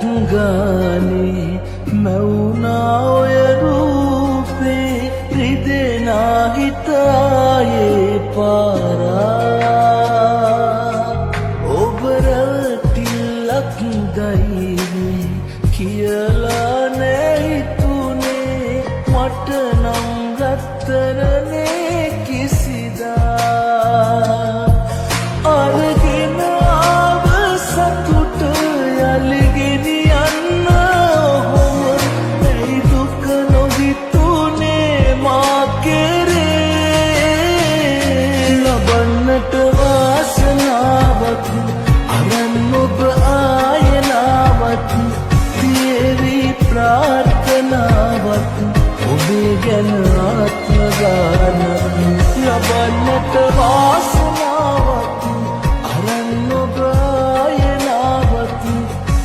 ගානේ මැවුනා ඔය රූපේ රිදෙනා හිතායේ පාරා ඔබ රැවටිල්ලක් දයිනේ කියලා නෑ හිතුනේ මට නම් රත්තරනේ කිසිදා අරගෙන ආව සතුට යලි ගෙනියන්න ඔහොම ඇයි දුක නොහිතුනේ මා කෙරේ ලබන්නට වාසනාවක් අරන් ඔබ ආයනාවක් තියේවි ප්‍රාර්ථනාවක් ඔබේ ගැන ආත්ම ගානක් ලබන්නට වාසනාවක් අරන් ඔබ ආයනාවක්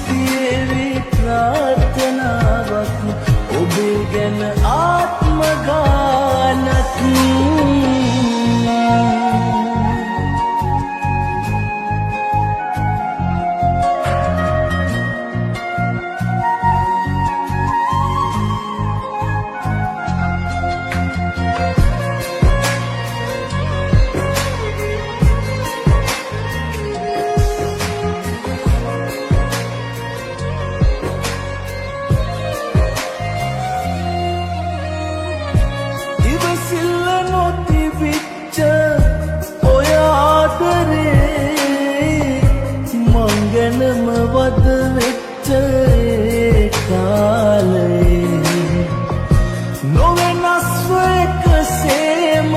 තියේවි ප්‍රාර්ථනාවක් ඔබේ ගැන ආත්ම ගානක් මංගනම වද වෙච්ච කාලේ නොවෙනස්ව එකසේම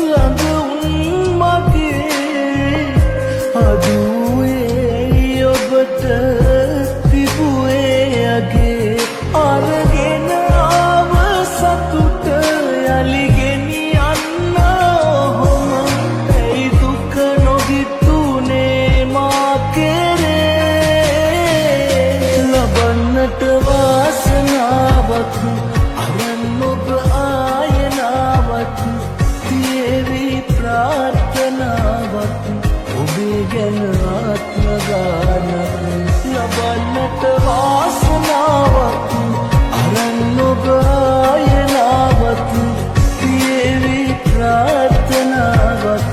ළඟ උන් මගේ අදුවේ ඔබට තිබුවේ අගේ අරගෙන ආව සතුට යලි ගෙනියන්න ඔහොම ඇයි දුක නොහිතුනේ මා ලබන්නට වාසනාවක් අරන් ඔබ ආයනාවක් තියේවි ප්‍රාර්ථනාවක් ඔබේ ගැන ආත්ම ගානක් ලබන්නට වාසනාවක් අරන් ඔබ ආයනාවක් තියේවි ප්‍රාර්ථනාවක්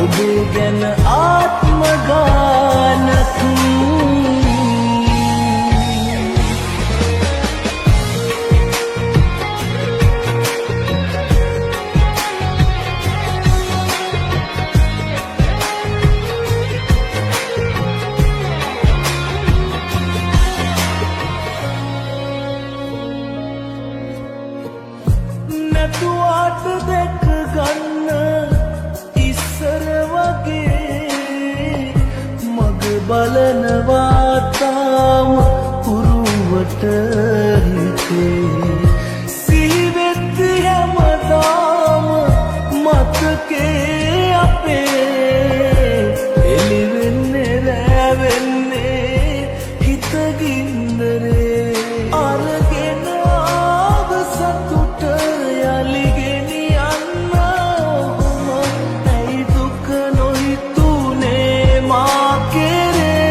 ඔබේ ගැන ආත්ම ගානක් නැතුවාට දැක ගන්න ඉස්සර වගේ මග බලනවා තාම කුරුවට හිතේ සිහිවෙත්ති හැමදාම මතකේ අපේ එළිවෙන්නේ රැවෙන්නේ හිතගින්දරේ අරගෙන ආව සතුට යලි ගෙනියන්න ඔහොම ඇයි දුක නොහිතුනේ මා කෙරේ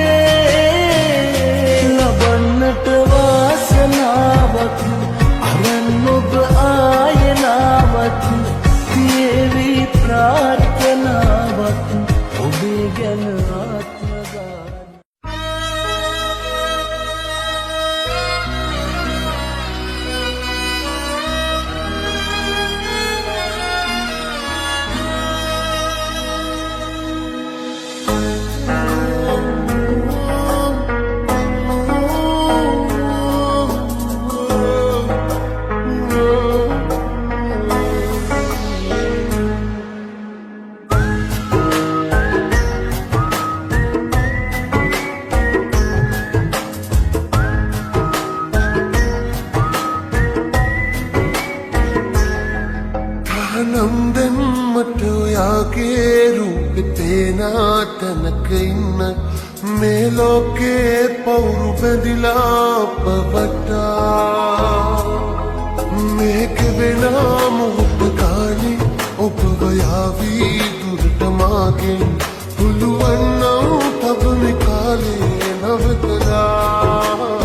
ලබන්නට වාසනාවක් අරන් ඔබ ආයනාවක් තියේවි ප්‍රාර්ථනාවක් ඔබේ ගැන ආත්ම ගානක් ආනන්දෙන් මට ඔයාගේ රූපේ පේනා තැනක ඉන්න මේ ලෝකේ පවුරු බැඳිලා පවටා මේක වෙන මොහොත කාලේ ඔබව යාවී දුරට මාගෙන් පුළුවන් නම් තවම කාලේ නවතලා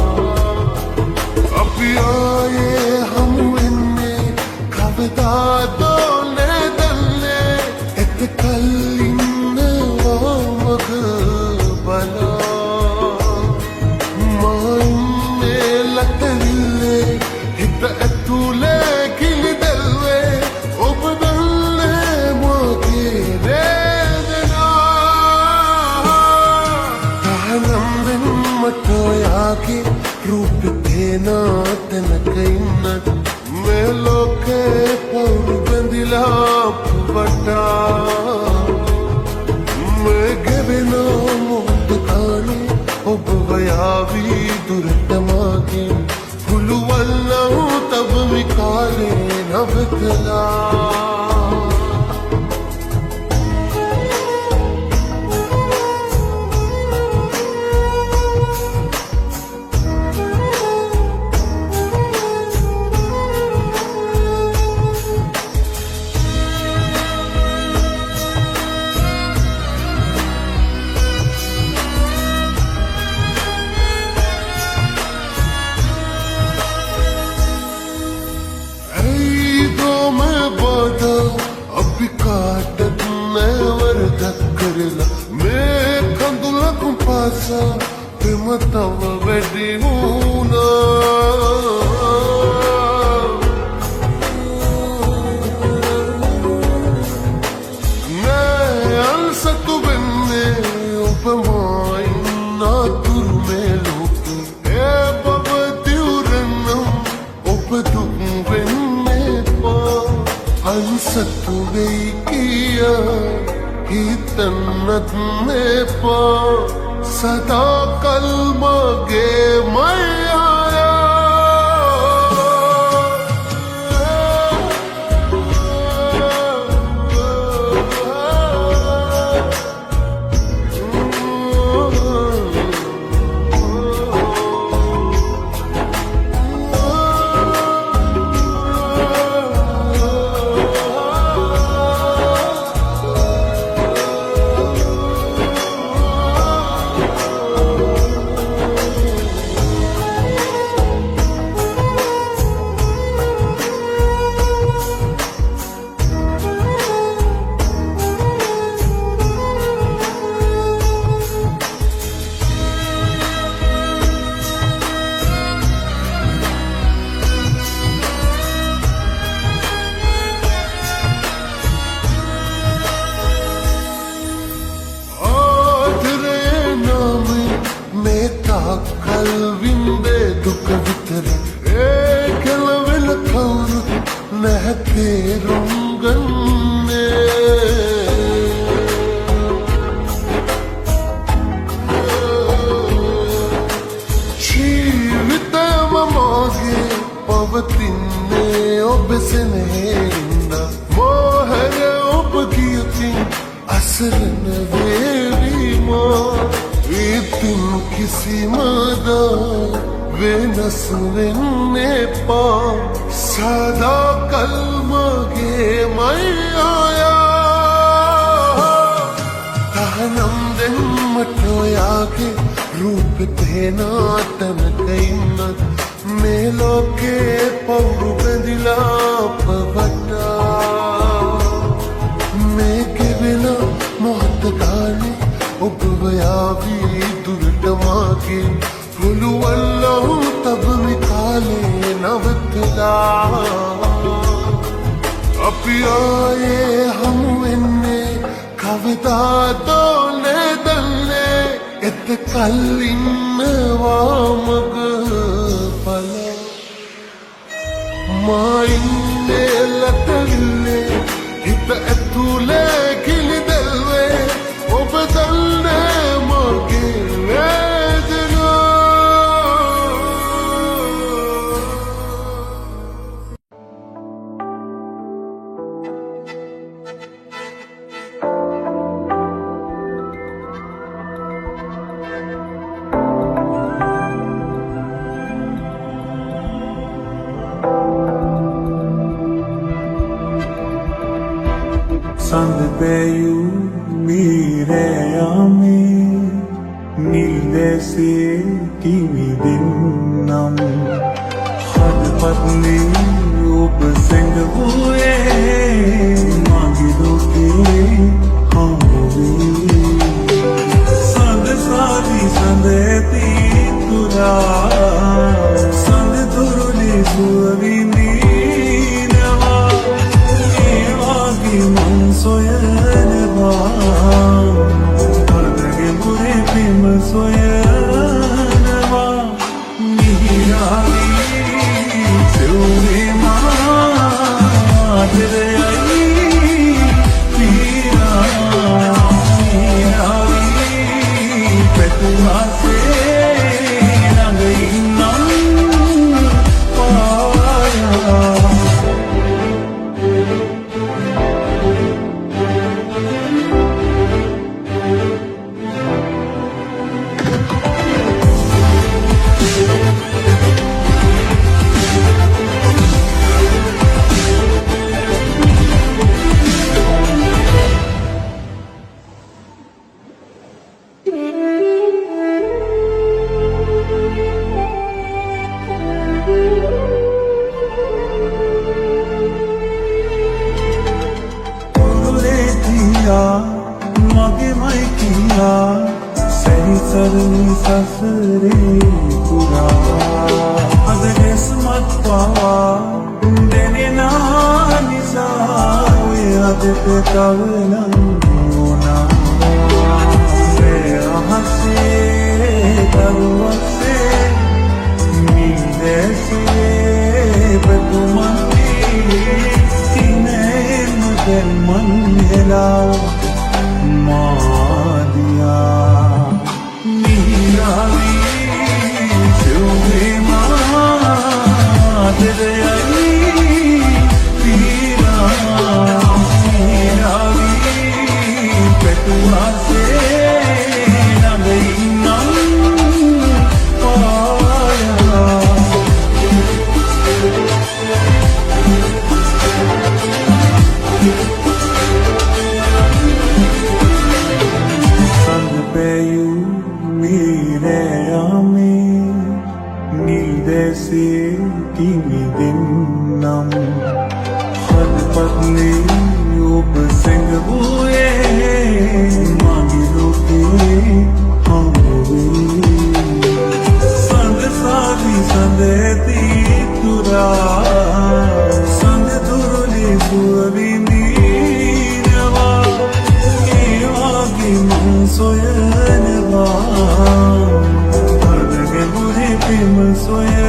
පෙනා තැනක ඉන්නත් මේ ලෝකේ පවුරු බැඳිලා වටා මේ ගෙවෙන මොහොත කාලේ ඔබ යාවී දුරට මාගේ පුළුවන් නම් තව මේ කාලේ නවතලා තව වැඩි වුණා නෑ අල්සතු වෙන්නේ ඔබමයි නාතුරු මේ ලෝකේ ඒ බබ දියුරනම් ඔබ දුක් වෙන්නේ පා අල්සතු වෙයි කියා හිතන්නත් මේපා सदा कल मगे मैया कल विंदे दुख वितर एकल विल कौर नहते रुंगन्ने जीवित ममागे पवतिन्ने ඔබසෙනෙහින්ද මොහර ඔබ කියතින් අසරණ වේවිමෝ ඉතින් කිසිමද වෙනස් වෙන්නේ පා සදා කල් මගේ මයියා තහනම් දෙන්නට ඔයාගේ රූප තේනා තැනක ඉන්නත් මේ ලෝකේ පවුරු බැඳිලා පවටා මේ ගෙවෙන මොහොත ගානේ ඔබ යාවී දුරට මාගේ පුළුවන් නම් තව මේ කාලේ නවතලා අපි ආයේ හමු වෙන්නේ කවදාද නැදන්නේ එතකල් ඉන්නවා මග බල මා ඉන්නේ ලතවිල්ලේ හිත ඇතුලේ කිලිදල්වේ ඔබ දන්නේ මගේ වේදනා Sand peyu mireyame nilese kimi dinnam had patni ob senghuye magi loke hamwe sand sadi sandeti tura sand turuli suavini soyana adage mure prem soyana mihirali ආදරයයි පීරා මීනාවී පැතුමාසේ ළඟ ඉන්නම් පායා මගේ මයිකියා සැරිසරණි සසරේ පුරා අද දෙස්මත් පවා දැනෙනා නිසා ඔය අදට තවනම් ඕනා අහසේ දරුවසේ මීදැසේ පැතුමන්ති තිනේම දැන් මන්හෙලා මාදියා මීනාවී සුවේ මාදරයයි පීරා මීනාවී පැතුමාසේ ළඟ ඉන්නම් පායා kimi dinnam hadpatne op sengbuye magiloke hamwe sand saadi sandeti tura sand duruli suavini nawa ewagi mansoyanwa adage bure pem soya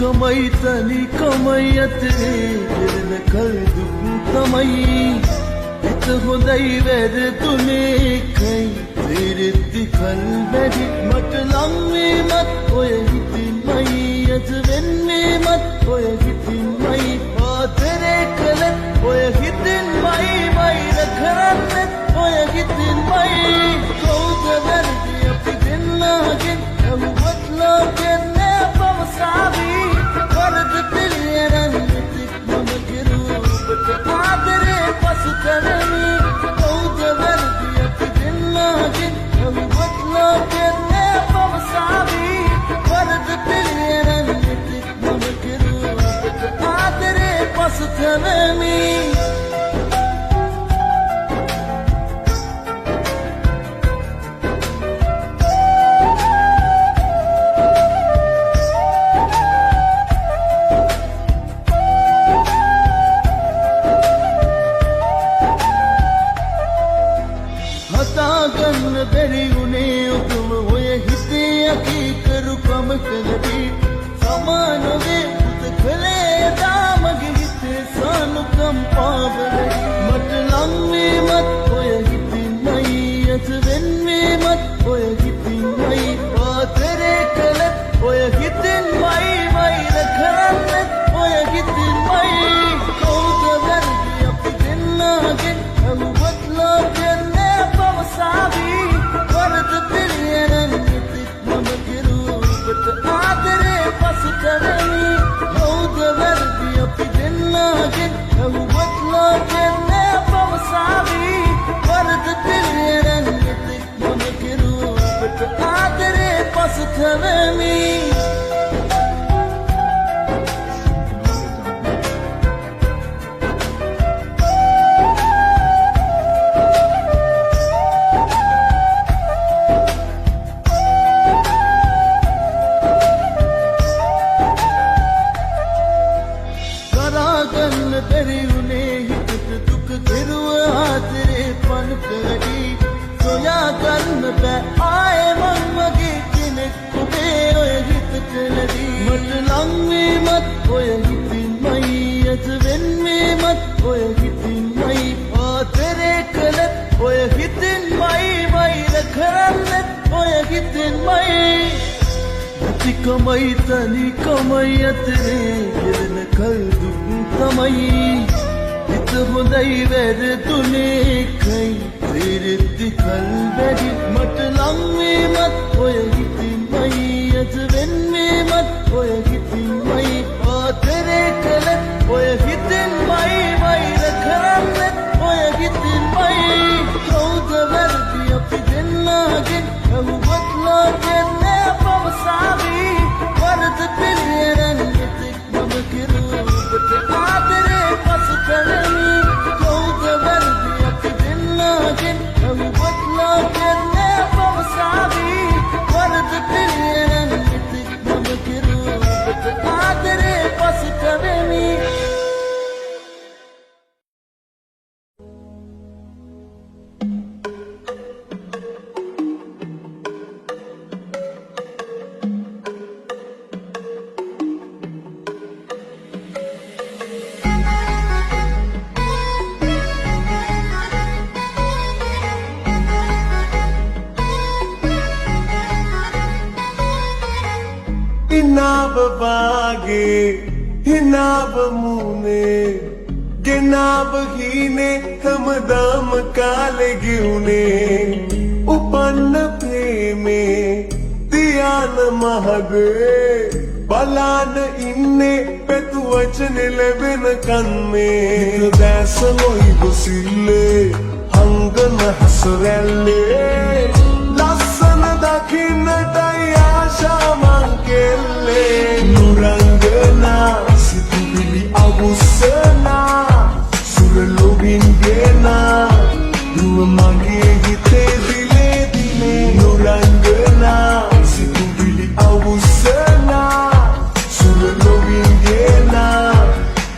कमई तनी कमयत दिल कर दुख तमई इत खुदई वेद तूने कई तेरे दिखल बेदी मत लम्बी मत होए हिती मई अज वेन्ने मत होए हिती मई तेरे कलत होए हिती मई मई रखरन होए हिती मई कौद वर्दी अपनी दिन नागिन अब बदलो के ने पवसावी वर्द पिलियरन तिक ममगिरू बट आदरे पस करनी कौद वर्दी अपनी दिन नागिन अब बदलो के ने पवसावी वर्द पिलियरन तिक ममगिरू बट आदरे पस करनी ඇහුවත් ලෝකෙන්නේ පවසාවි වරද පිළිරන් මෙතෙක් මම කෙරුවා ඔබට ආදරේ පසුතැවෙමි कमाई तनी कमाई तेरे गिरन कल दुख तमई इत बुदाई वेर तूने कई तेरे दिखल बेगी मत लम्बी मत होए हिती मई अजवेन में मत होए हिती मई आ तेरे कलत होए हिती मई मई रखरन होए हिती मई कौद वर्दी अपनी दिन लागिन कहू बदला के ने पवसावी वरद पिलियरन मेतेक मम केरुवा ඔබට ආදරේ පසුතැවෙමි කවුද වැරදි අපි දෙන්නාගෙන් කවුවත් ලෝකෙන්නේ පවසාවි වරද පිළියරන් මෙතෙක් මම කෙරුවා ඔබට ආදරේ පසුතැවෙමි Hinab baage, hinab mune, ginab hine, hamadam kale gyune, upanna preme, diyana mahage, balana inne, petu vachane lebena kanme, dasa loi busille, hangana hasralle, lassana dakhinna daya shaman kelle, nurangana situbili avusana, suralobin gena, duwa mage hite dile dile, nurangana situbili avusana, suralobin gena,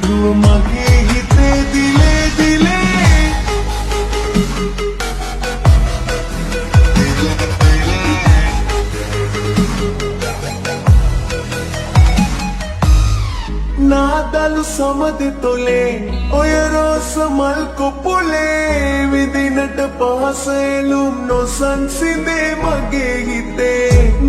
duwa mage hite dile dile. నాదలు సమది తొలే ඔයරෝසමල් කොපුලේ විදිනට පහසෙලුම් නොසන්සිදේ මගේ හිතේ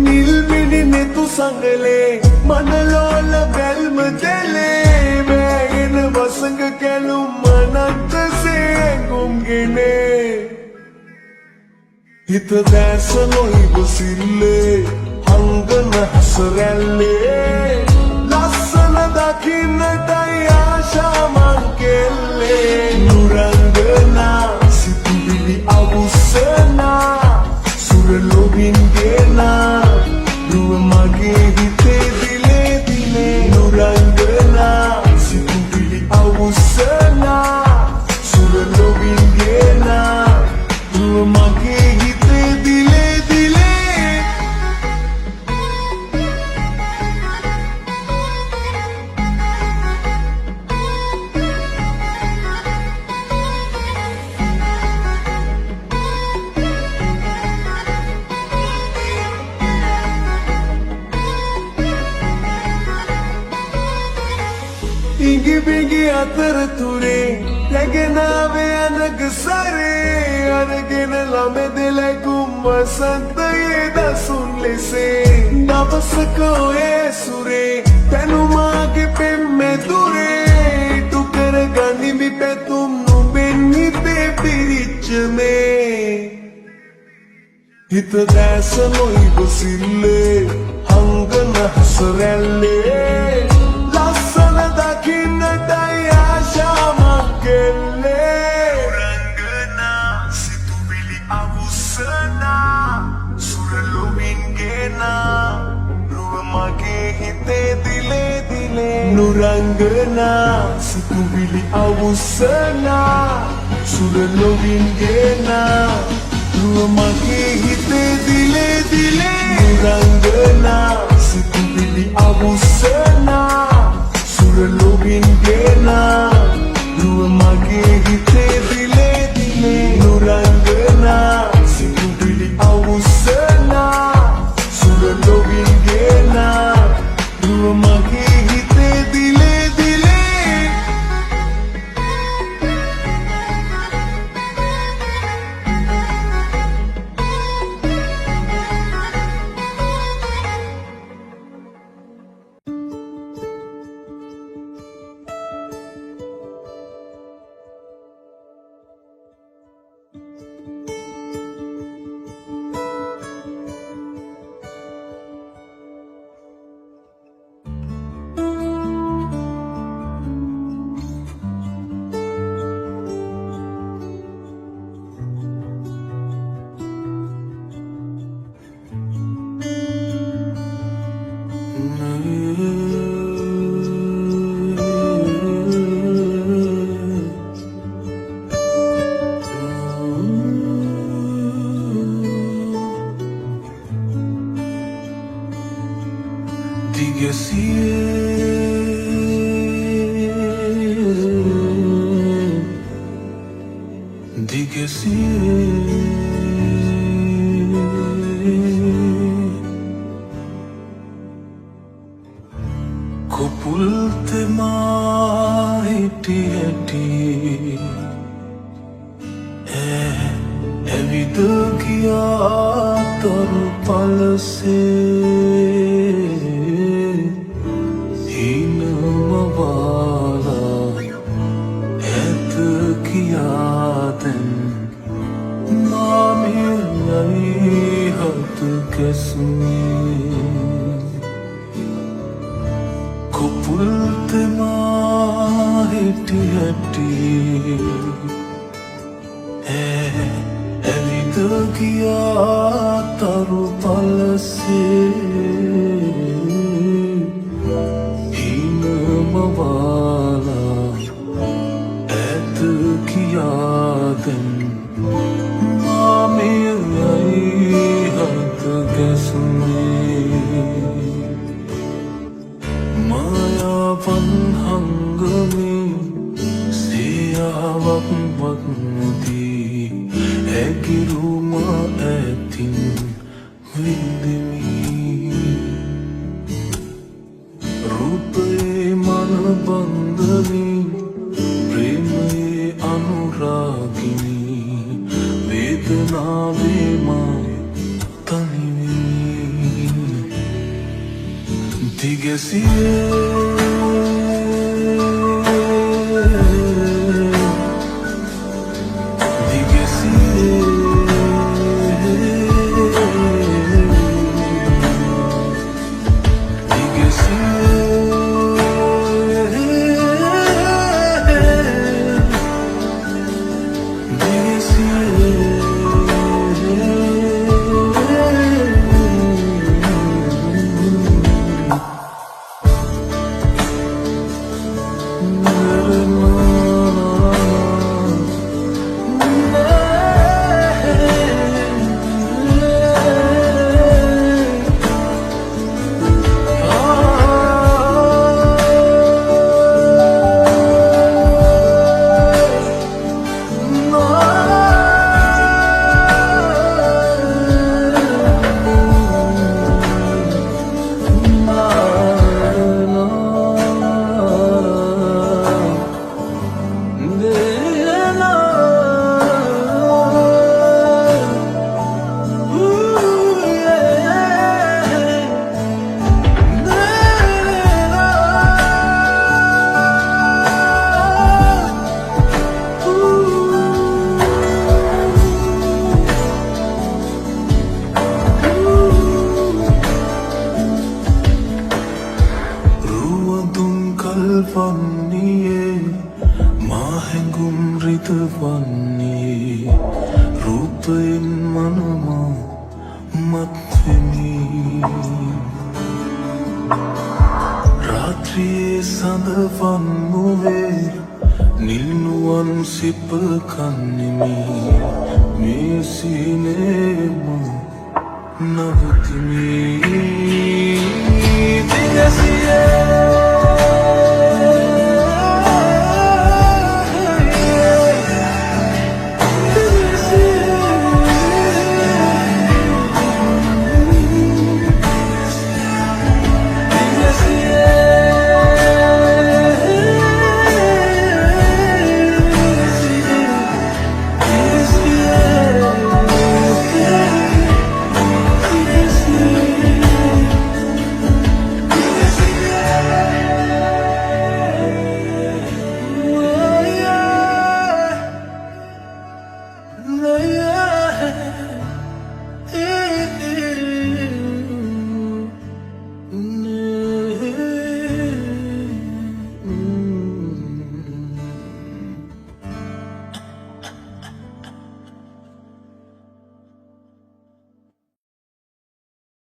නිල්මිනි නෙතු සංගලේ මනලෝල බැල්ම දෙලේ වෑගෙන වසඟ කැලුම් අනන්තසේ ඇඟුම්ගෙනේ හිත දැස නොහිබ සිල්ලේ හංගන හසරැල්ලේ dakhinatay ashaman kelle nurangana situbili avusana suralobin gena duwa mage hite dile dile nurangana situbili avusana suralobin gena duwa mage hite dile dile ඉඟි බිඟි අතරතුරේ රැගෙනාවේ අනග සරේ අරගෙන ළමෙදෙලකුම් වසන්තයේ දසුන් ලෙසේ දවසක ඔය සුරේ පැනුමාගේ පෙම්මැදුරේ ඉටු කර ගනිමි පැතුම් නුඹෙන් හිතේ පිරිච්ච මේ හිත දැස නොහිබ සිල්ලේ හංගන හසරැල්ලේ ලස්සන දකින්නටයි ආශාම කෙල්ලේ රංගනා සිතුවිලි අවුස්සනා සුරලොවින් ගේනා රුව මගේ හිතේ දිලේ දිලේ නුරංගනා සිතුවිලි අවුස්සනා සුරලොවින් ගේනා රුව මගේ හිතේ දිලේ දිලේ නුරංගනා සිතුවිලි අවුස්සනා සුරලොවින් ගේනා රුව මගේ හිතේ දිලේ දිලේ නුරංගනා සිතුවිලි අවුස්සනා සුරලොවින් ගේනා රුව මගේ හිතේ දිලේ දිලේ හැඟුම් රිදවන්නේ රූපයෙන් මනමා මත්වෙමි රාත්‍රියේ සඳවන් නොවේ නිල්නුවන් සිප කන්නෙමි මේ සිනේම නවතිමි දිනසියේ